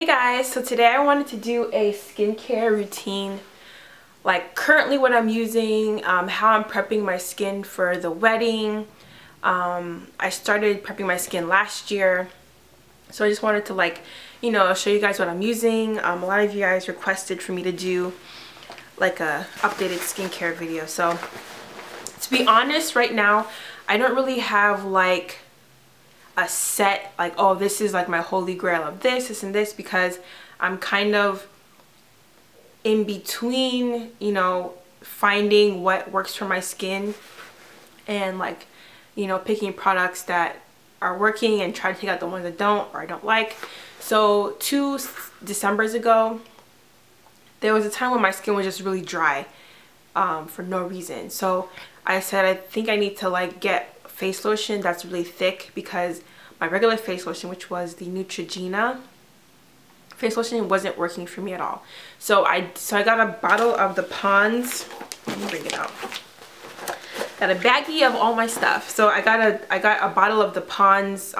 Hey guys, so today I wanted to do a skincare routine, like currently what I'm using, how I'm prepping my skin for the wedding. I started prepping my skin last year, so I just wanted to show you guys what I'm using. A lot of you guys requested for me to do like a updated skincare video. So to be honest, right now I don't really have like a set like, oh, this is like my holy grail of this and this, because I'm kind of in between, finding what works for my skin and picking products that are working and try to take out the ones that don't or I don't like. So 2 Decembers ago, there was a time when my skin was just really dry for no reason. So I said, I think I need to get face lotion that's really thick, because my regular face lotion, which was the Neutrogena face lotion, wasn't working for me at all. So I got a bottle of the Pond's, let me bring it out. Got a baggie of all my stuff. So I got a bottle of the Pond's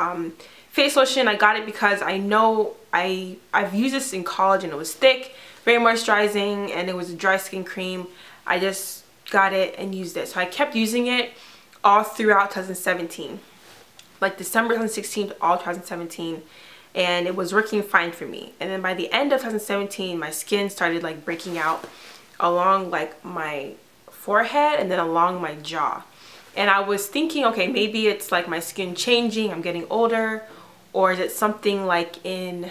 face lotion. I got it because I know I've used this in college and it was thick, very moisturizing, and it was a dry skin cream. I just got it and used it. So I kept using it all throughout 2017, like December 2016 to all 2017, and it was working fine for me. And then by the end of 2017, my skin started breaking out along my forehead and then along my jaw. And I was thinking, okay, maybe it's my skin changing, I'm getting older, or is it something in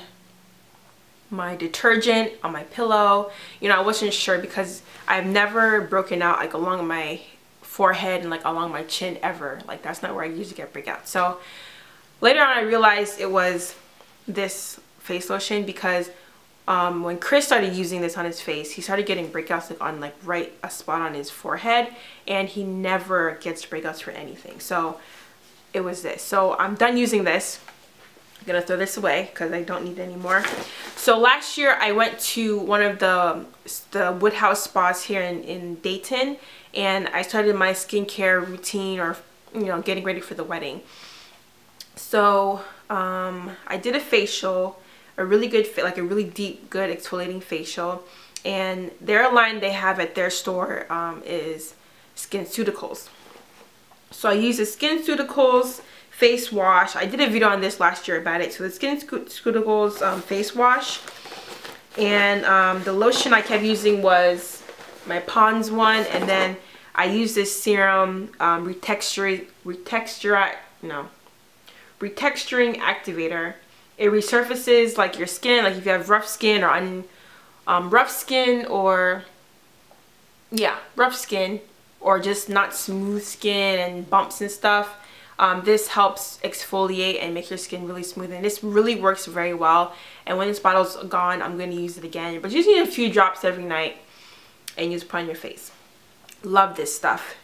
my detergent on my pillow? I wasn't sure, because I've never broken out along my forehead and along my chin ever. That's not where I usually get breakout. So later on I realized it was this face lotion, because when Chris started using this on his face, he started getting breakouts on right a spot on his forehead, and he never gets breakouts for anything. So it was this. So I'm done using this. I'm gonna throw this away because I don't need it anymore. So last year I went to one of the Woodhouse spas here in Dayton, and I started my skincare routine, or getting ready for the wedding. So I did a facial, a really good a really deep, good exfoliating facial, and their line they have at their store is SkinCeuticals. So I used the SkinCeuticals face wash. I did a video on this last year about it. So the SkinCeuticals face wash, and the lotion I kept using was my Pond's one, and then I use this serum retexturing activator. It resurfaces your skin, if you have rough skin or rough skin, or rough skin, or just not smooth skin and bumps and stuff. This helps exfoliate and make your skin really smooth, and this really works very well. And when this bottle's gone, I'm going to use it again, but just need a few drops every night and use it on your face. Love this stuff.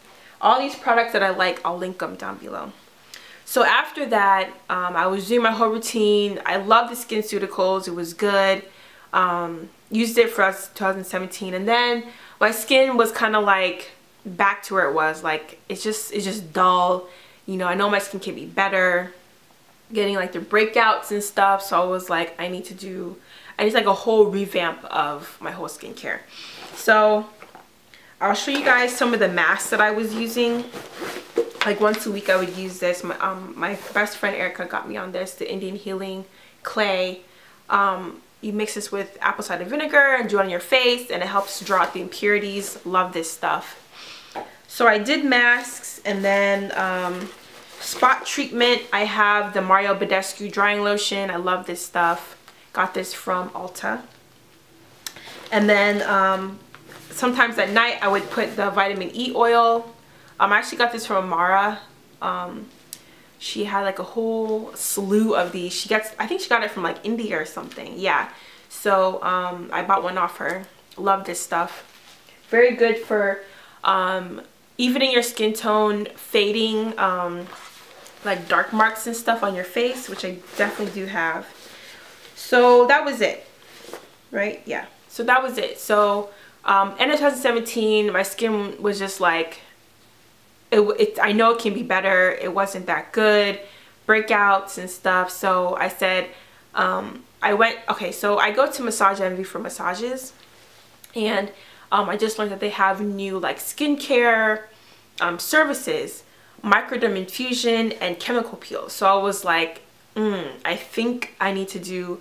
All these products that I like, I'll link them down below. So after that, I was doing my whole routine. I love the SkinCeuticals. It was good. Used it for 2017, and then my skin was kind of back to where it was. It's just dull. I know my skin can be better, getting the breakouts and stuff. So I was I need a whole revamp of my whole skincare. So I'll show you guys some of the masks that I was using. Once a week I would use this. My best friend Erica got me on this, the Indian Healing Clay. You mix this with apple cider vinegar and do it on your face, and it helps draw out the impurities. Love this stuff. So I did masks, and then spot treatment, I have the badescu drying lotion. I love this stuff. Got this from Ulta. And then sometimes at night I would put the vitamin E oil. I actually got this from Amara. She had a whole slew of these. I think she got it from India or something. Yeah. So I bought one off her. Love this stuff. Very good for evening your skin tone, fading dark marks and stuff on your face, which I definitely do have. So that was it, right? Yeah. So that was it. So end of 2017, my skin was just I know it can be better. It wasn't that good. Breakouts and stuff. So I said, okay, so I go to Massage Envy for massages, and I just learned that they have new like skincare services, microderm infusion and chemical peel. So I was like, I think I need to do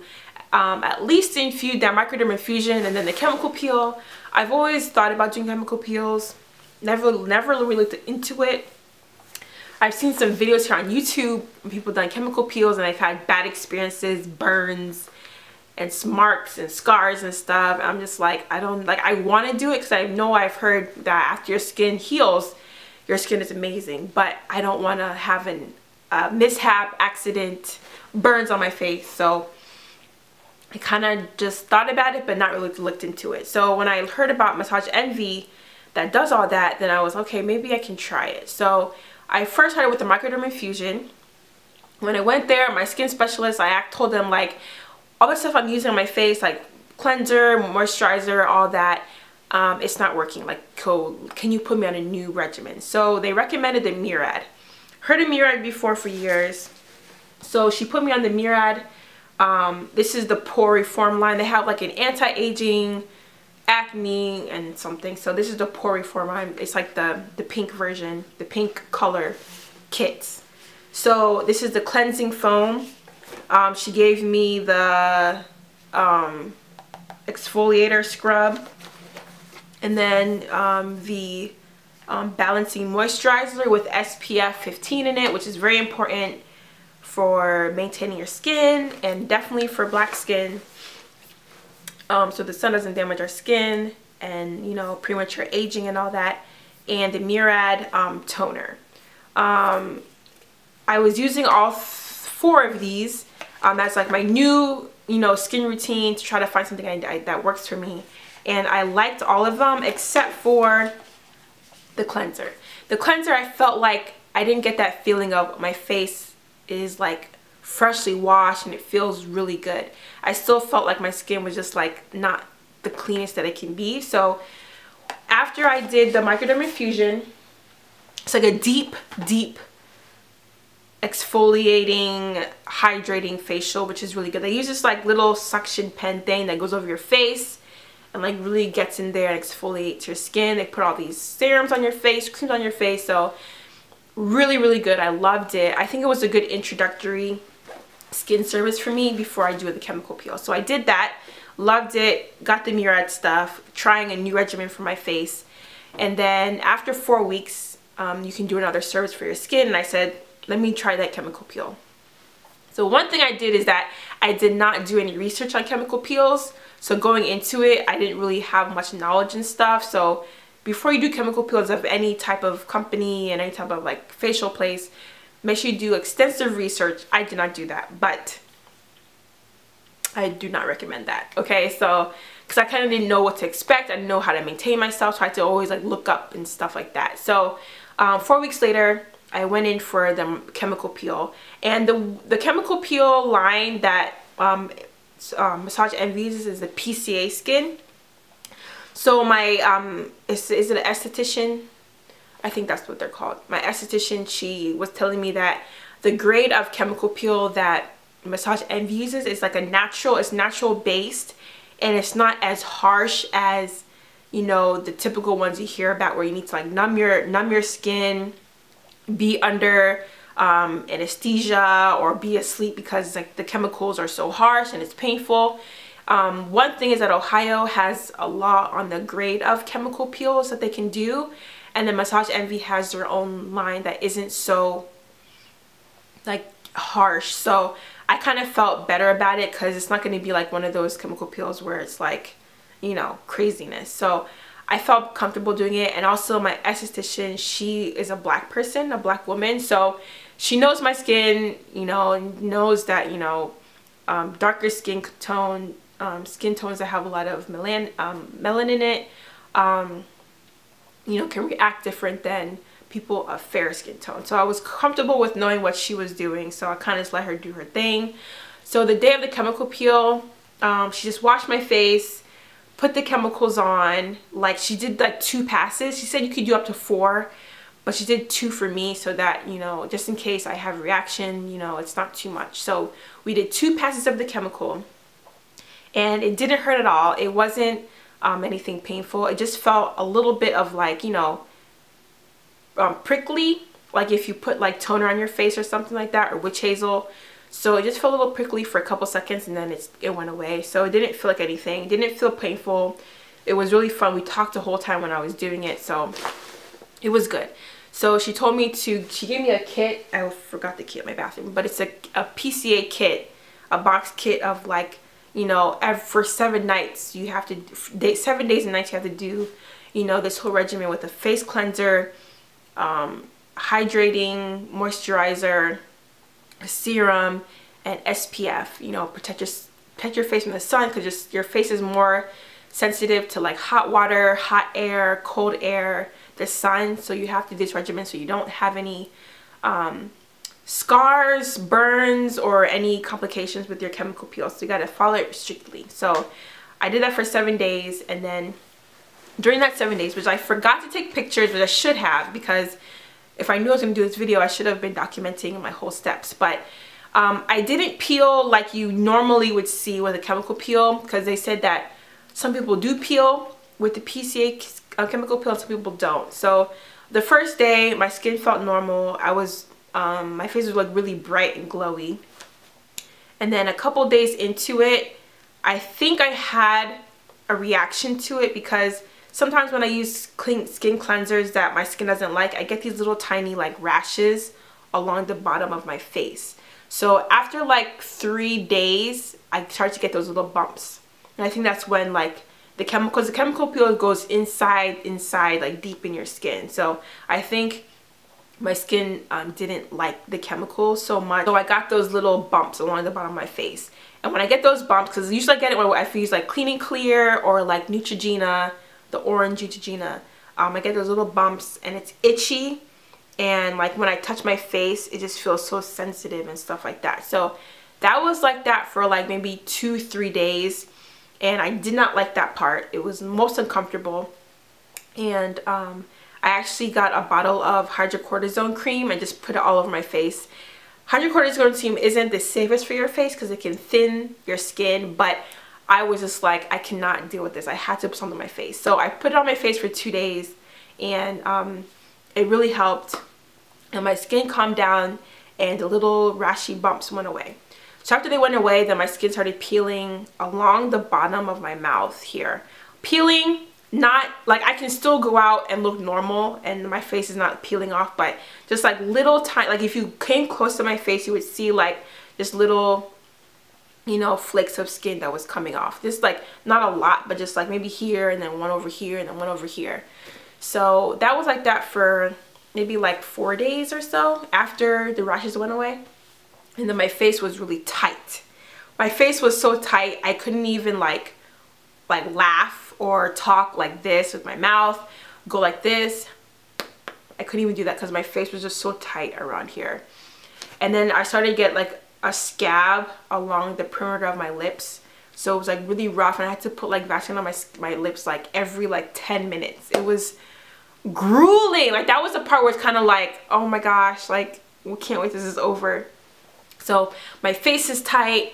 at least infuse that microderm infusion and then the chemical peel. I've always thought about doing chemical peels, never really looked into it. I've seen some videos here on YouTube when people done chemical peels and I've had bad experiences, burns and marks and scars and stuff. I'm just like, I want to do it because I know I've heard that after your skin heals, your skin is amazing, but I don't want to have a mishap, accident, burns on my face. So I kind of just thought about it but not really looked into it. So when I heard about Massage Envy that does all that, then I was okay, maybe I can try it. So I first started with the microderm infusion. When I went there, my skin specialist, I told them like all the stuff I'm using on my face, like cleanser, moisturizer, all that, it's not working. Like, can you put me on a new regimen? So they recommended the Murad. Heard of Murad before for years. So she put me on the Murad. This is the pore reform line. They have like an anti-aging, acne and something. So this is the pore reform line. It's like the pink version, the pink color kits. So this is the cleansing foam. She gave me the exfoliator scrub, and then the balancing moisturizer with SPF 15 in it, which is very important for maintaining your skin and definitely for black skin, so the sun doesn't damage our skin and, you know, premature aging and all that. And the Murad toner. I was using all 4 of these. That's like my new, you know, skin routine to try to find something that works for me. And I liked all of them except for the cleanser. The cleanser, I felt like I didn't get that feeling of my face is like freshly washed and it feels really good. I still felt like my skin was just like not the cleanest that it can be. So after I did the microderm infusion, it's like a deep exfoliating, hydrating facial, which is really good. They use this like little suction pen thing that goes over your face and like really gets in there and exfoliates your skin. They put all these serums on your face, creams on your face. So really good. I loved it. I think it was a good introductory skin service for me before I do the chemical peel. So I did that, loved it, got the Murad stuff, trying a new regimen for my face. And then after 4 weeks, you can do another service for your skin. And I said, let me try that chemical peel. So one thing I did is that I did not do any research on chemical peels. So going into it, I didn't really have much knowledge and stuff. So before you do chemical peels of any type of company and any type of like facial place, make sure you do extensive research. I did not do that, but I do not recommend that. Okay, so because I kind of didn't know what to expect. I didn't know how to maintain myself, so I had to always like look up and stuff like that. So 4 weeks later, I went in for the chemical peel, and the chemical peel line that Massage Envy uses is the Pca Skin. So my is it an esthetician? I think that's what they're called. My esthetician, she was telling me that the grade of chemical peel that Massage Envy uses is like it's natural based, and it's not as harsh as, you know, the typical ones you hear about where you need to like numb your skin, be under anesthesia or be asleep because like the chemicals are so harsh and it's painful. One thing is that Ohio has a law on the grade of chemical peels that they can do, and then Massage Envy has their own line that isn't so like harsh. So I kind of felt better about it because it's not going to be like one of those chemical peels where it's like, you know, craziness. So I felt comfortable doing it. And also my esthetician, she is a black person, a black woman, so she knows my skin, you know, and knows that, you know, darker skin tone, skin tones that have a lot of melanin in it, you know, can react different than people of fair skin tone. So I was comfortable with knowing what she was doing, so I kind of just let her do her thing. So the day of the chemical peel, she just washed my face, put the chemicals on. Like, she did like 2 passes. She said you could do up to 4, but she did 2 for me so that, you know, just in case I have a reaction, you know, it's not too much. So we did 2 passes of the chemical, and it didn't hurt at all. It wasn't anything painful. It just felt a little bit of like, you know, prickly, like if you put like toner on your face or something like that, or witch hazel. So it just felt a little prickly for a couple seconds, and then it went away. So it didn't feel like anything. It didn't feel painful. It was really fun. We talked the whole time when I was doing it, so it was good. So she told me to, she gave me a kit. I forgot the kit in my bathroom, but it's a PCA kit, a box kit of like, you know, for 7 nights you have to, 7 days and nights you have to do, you know, this whole regimen with a face cleanser, hydrating moisturizer, a serum, and SPF. You know, protect your face from the sun, because your face is more sensitive to like hot water, hot air, cold air, the sun. So you have to do this regimen so you don't have any scars, burns, or any complications with your chemical peel. So you got to follow it strictly. So I did that for 7 days, and then during that 7 days, which I forgot to take pictures, which I should have, because if I knew I was going to do this video, I should have been documenting my whole steps. But I didn't peel like you normally would see with a chemical peel, because they said that some people do peel with the PCA chemical peel and some people don't. So the first day my skin felt normal. I was my face was like really bright and glowy. And then a couple days into it, I think I had a reaction to it, because sometimes when I use skin cleansers that my skin doesn't like, I get these little tiny like rashes along the bottom of my face. So after like 3 days, I started to get those little bumps. And I think that's when like the chemical peel goes inside like deep in your skin. So I think my skin didn't like the chemical so much, so I got those little bumps along the bottom of my face. And when I get those bumps, because usually I get it when I use like Clean and Clear or like Neutrogena, the orange Neutrogena, I get those little bumps and it's itchy, and like when I touch my face it just feels so sensitive and stuff like that. So that was like that for like maybe 2-3 days, and I did not like that part. It was most uncomfortable. And I actually got a bottle of hydrocortisone cream and just put it all over my face. Hydrocortisone cream isn't the safest for your face because it can thin your skin, but I was just like, I cannot deal with this. I had to put something on my face. So I put it on my face for 2 days, and it really helped. And my skin calmed down and the little rashy bumps went away. So after they went away, then my skin started peeling along the bottom of my mouth here. Peeling, not like I can still go out and look normal and my face is not peeling off, but just like little tiny, like if you came close to my face, you would see like just little, you know, flakes of skin that was coming off. Just like not a lot, but just like maybe here, and then one over here, and then one over here. So that was like that for maybe like 4 days or so after the rashes went away. And then my face was really tight. My face was so tight I couldn't even like laugh or talk like this with my mouth, go like this. I couldn't even do that because my face was just so tight around here. And then I started to get like a scab along the perimeter of my lips. So it was like really rough, and I had to put like Vaseline on my lips like every like 10 minutes. It was grueling. Like that was the part where it's kind of like, oh my gosh, like we can't wait till this is over. So my face is tight,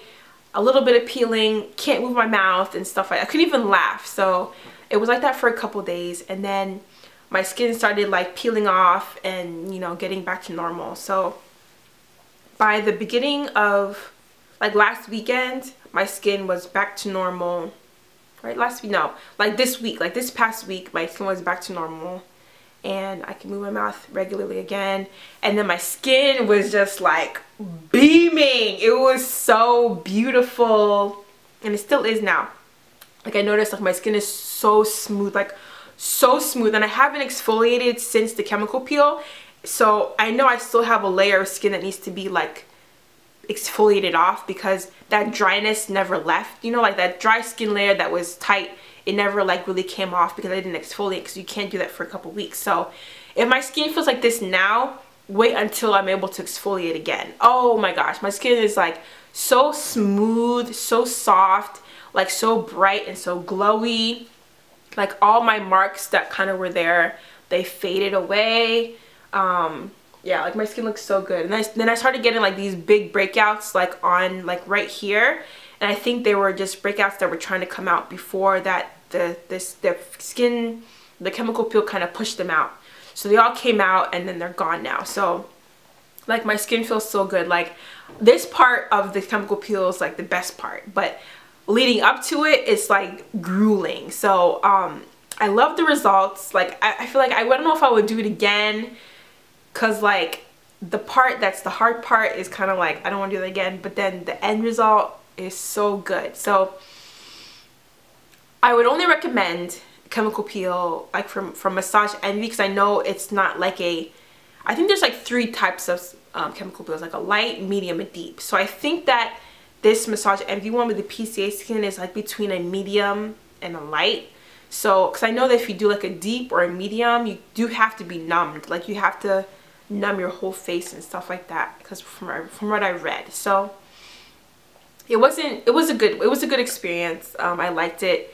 a little bit of peeling, can't move my mouth and stuff like that. I couldn't even laugh. So it was like that for a couple days, and then my skin started like peeling off and, you know, getting back to normal. So by the beginning of like last weekend, my skin was back to normal. Right, last week, no, like this week, like this past week, my skin was back to normal, and I can move my mouth regularly again. And then my skin was just like beaming. It was so beautiful, and it still is now. Like I noticed like my skin is so smooth, like so smooth, and I haven't exfoliated since the chemical peel. So I know I still have a layer of skin that needs to be like exfoliated off, because that dryness never left. You know, like that dry skin layer that was tight, it never like really came off because I didn't exfoliate, because you can't do that for a couple weeks. So if my skin feels like this now, wait until I'm able to exfoliate again. Oh my gosh, my skin is like so smooth, so soft, like so bright and so glowy. Like all my marks that kind of were there, they faded away. Yeah, like my skin looks so good. And then I started getting like these big breakouts like on like right here, and I think they were just breakouts that were trying to come out before that the chemical peel kind of pushed them out. So they all came out and then they're gone now. So like my skin feels so good. Like this part of the chemical peel is like the best part, but leading up to it, it's like grueling. So I love the results. Like I feel like I don't know if I would do it again, because like the part that's the hard part is kind of like I don't want to do it again, but then the end result is so good. So I would only recommend chemical peel like from Massage Envy, because I know it's not like I think there's like 3 types of chemical peels, like a light, medium, and deep. So I think that this Massage Envy one with the PCA skin is like between a medium and a light. So because I know that if you do like a deep or a medium, you do have to be numbed, like you have to numb your whole face and stuff like that, because from what I read. So it was a good experience. I liked it.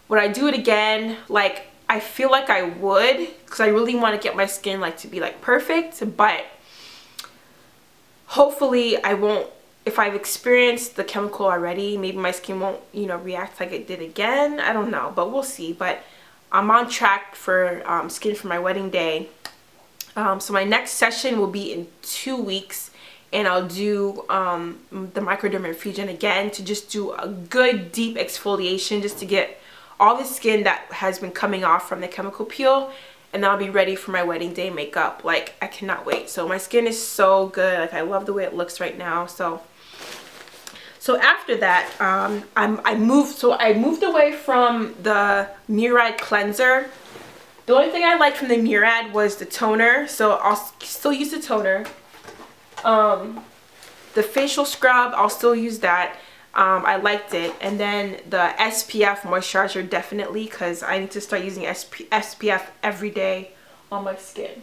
Would I do it again? Like I feel like I would, because I really want to get my skin like to be like perfect, but hopefully I won't. If I've experienced the chemical already, maybe my skin won't, you know, react like it did again. I don't know, but we'll see. But I'm on track for skin for my wedding day. So my next session will be in 2 weeks, and I'll do the microderm infusion again to just do a good deep exfoliation, just to get all the skin that has been coming off from the chemical peel, and I'll be ready for my wedding day makeup. Like I cannot wait. So my skin is so good. Like I love the way it looks right now. So after that, I moved away from the Murad cleanser. The only thing I liked from the Murad was the toner, so I'll still use the toner. The facial scrub, I'll still use that. I liked it. And then the SPF moisturizer, definitely, because I need to start using SPF every day on my skin.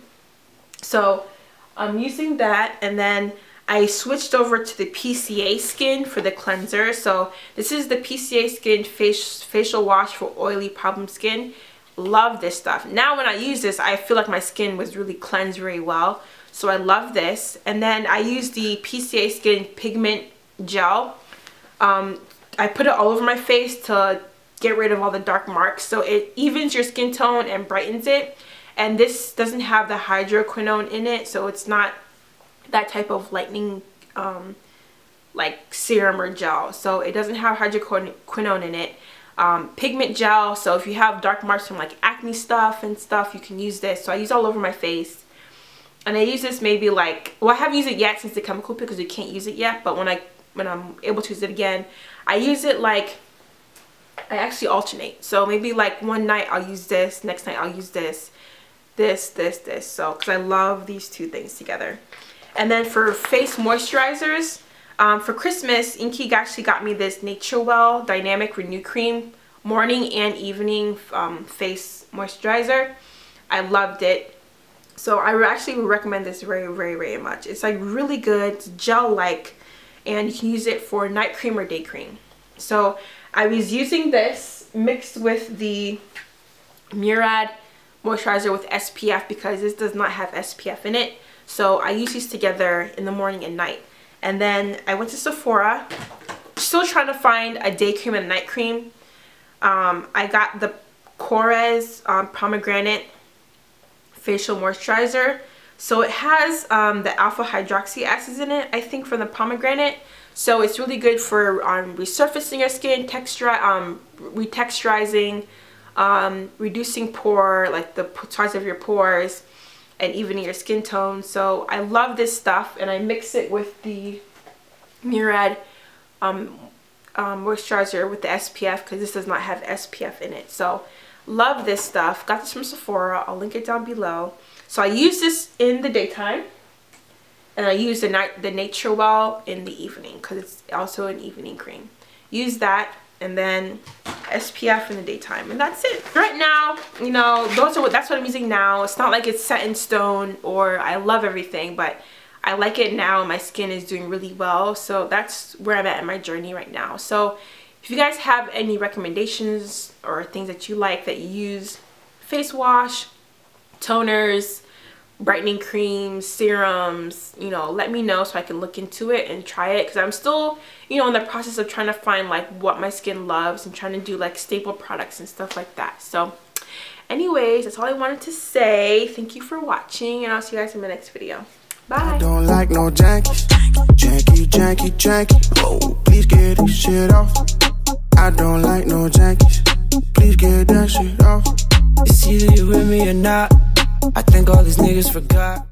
So I'm using that, and then I switched over to the PCA Skin for the cleanser. So this is the PCA Skin facial wash for oily problem skin. Love this stuff. Now when I use this, I feel like my skin was really cleansed very well. So I love this. And then I use the PCA Skin Pigment Gel. I put it all over my face to get rid of all the dark marks. So it evens your skin tone and brightens it. And this doesn't have the hydroquinone in it, so it's not that type of lightening like serum or gel. So it doesn't have hydroquinone in it. Pigment gel, so if you have dark marks from like acne stuff and stuff, you can use this. So I use it all over my face, and I use this maybe like, well, I haven't used it yet since the chemical peel because you can't use it yet, but when I'm able to use it again, I use it like, I actually alternate. So maybe like one night I'll use this, next night I'll use this, so because I love these 2 things together. And then for face moisturizers, for Christmas, Inky actually got me this Naturewell Dynamic Renew Cream morning and evening face moisturizer. I loved it. So I actually would recommend this very, very, very much. It's like really good. It's gel-like, and you can use it for night cream or day cream. So I was using this mixed with the Murad moisturizer with SPF, because this does not have SPF in it. So I use these together in the morning and night. And then I went to Sephora, still trying to find a day cream and a night cream. I got the Pomegranate facial moisturizer. So it has the alpha hydroxy acids in it, I think, from the pomegranate. So it's really good for resurfacing your skin, retexturizing, reducing the size of your pores, and evening your skin tone. So I love this stuff, and I mix it with the Murad moisturizer with the SPF, because this does not have SPF in it. So love this stuff. Got this from Sephora. I'll link it down below. So I use this in the daytime, and I use the Naturewell in the evening, because it's also an evening cream. Use that, and then SPF in the daytime, and that's it. Right now, you know, that's what I'm using now. It's not like it's set in stone or I love everything, but I like it now, and my skin is doing really well. So that's where I'm at in my journey right now. So if you guys have any recommendations or things that you like that you use, face wash, toners, brightening creams, serums, you know, let me know so I can look into it and try it, because I'm still, you know, in the process of trying to find like what my skin loves and trying to do like staple products and stuff like that. So anyways, that's all I wanted to say. Thank you for watching, and I'll see you guys in my next video. Bye. I don't like no janky, oh, please get this shit off. I don't like no jankies, please get that shit off. It's either you with me or not. I think all these niggas forgot.